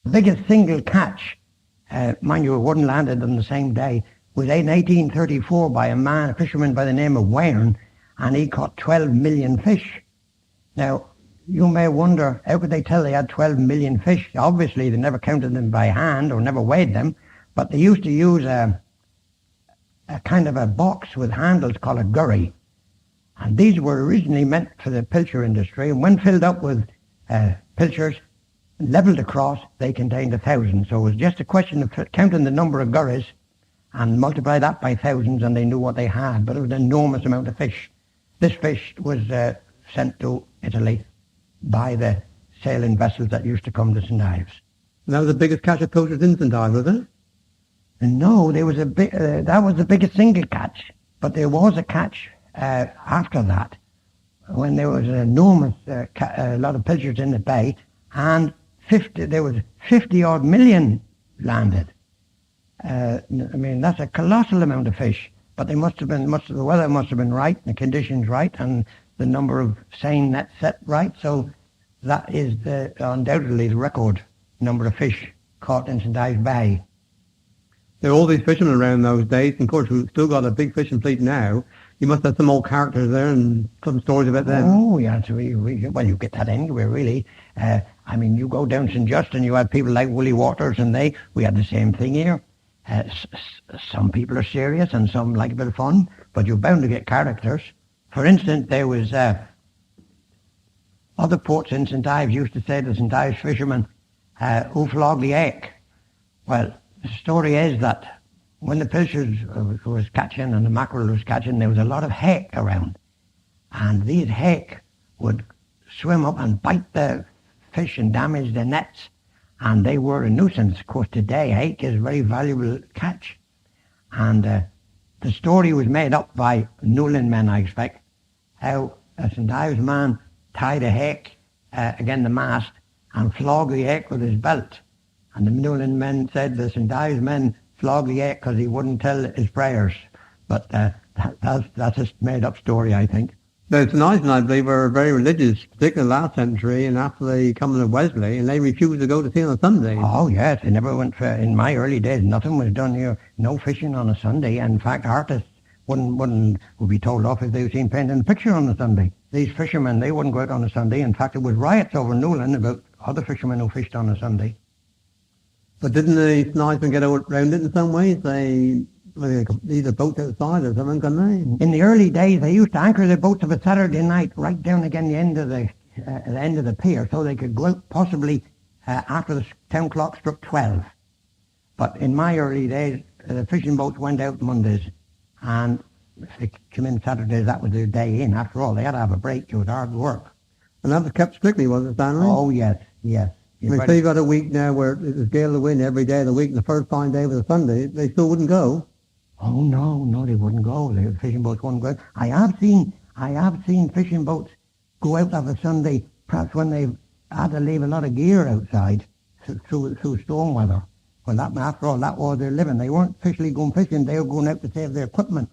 The biggest single catch, mind you, it wasn't landed on the same day, was in 1834 by a fisherman by the name of Wayne, and he caught 12 million fish. Now, you may wonder, how could they tell they had 12 million fish? Obviously, they never counted them by hand or never weighed them, but they used to use a kind of a box with handles called a gurry. And these were originally meant for the pilcher industry, and when filled up with pilchers, levelled across, they contained 1,000. So it was just a question of counting the number of gurries and multiply that by thousands, and they knew what they had. But it was an enormous amount of fish. This fish was sent to Italy by the sailing vessels that used to come to St.Ives. And that was the biggest catch of pilchers in St.Ives, was it? No, there was that was the biggest single catch. But there was a catch after that, when there was an enormous lot of pilchers in the bay, and there was 50 odd million landed. I mean, that's a colossal amount of fish. But they the weather must have been right, the conditions right, and the number of seine nets set right. So that is undoubtedly the record number of fish caught in St.Ives Bay. There were all these fishermen around those days, and of course we've still got a big fishing fleet now. You must have some old characters there and some stories about them. Oh, yes. Well, you get that anywhere, really. I mean, you go down St. Justin, you have people like Willie Waters, and we had the same thing here. Some people are serious and some like a bit of fun, but you're bound to get characters. For instance, there was other ports in St.Ives used to say to St.Ives fishermen, who flog the ache. Well, the story is that when the pilchers was catching and the mackerel was catching, there was a lot of hake around. And these hake would swim up and bite the fish and damage the nets. And they were a nuisance. Of course, today, hake is a very valuable catch. And the story was made up by Newlyn men, I expect, how a St.Ives man tied a hake against the mast and flogged the hake with his belt. And the Newlyn men said the St.Ives men flogged the hake because he wouldn't tell his prayers. But that's a made-up story, I think. The St.Ives, I believe, were very religious, particularly last century, and after the coming of Wesley, and they refused to go to sea on a Sunday. Oh, yes, they never went in my early days, nothing was done here, no fishing on a Sunday. In fact, artists would be told off if they were seen painting a picture on a Sunday. These fishermen, they wouldn't go out on a Sunday. In fact, it was riots over Newlyn about other fishermen who fished on a Sunday. But didn't the St.Ives get around it in some ways? They leave the boats outside or something, couldn't they? In the early days, they used to anchor their boats of a Saturday night right down again the end of the pier, so they could go out possibly after the town clock struck 12. But in my early days, the fishing boats went out Mondays, and if they came in Saturdays, that was their day in. After all, they had to have a break. It was hard work. And that was kept strictly, was it, Stanley? Oh, yes. So you got a week now where it was gale of wind every day of the week, and the first fine day was a Sunday, they still wouldn't go. Oh, no, they wouldn't go. The fishing boats wouldn't go out. I have seen fishing boats go out of a Sunday, perhaps when they've had to leave a lot of gear outside through storm weather. Well, after all, that was their living. They weren't officially going fishing. They were going out to save their equipment.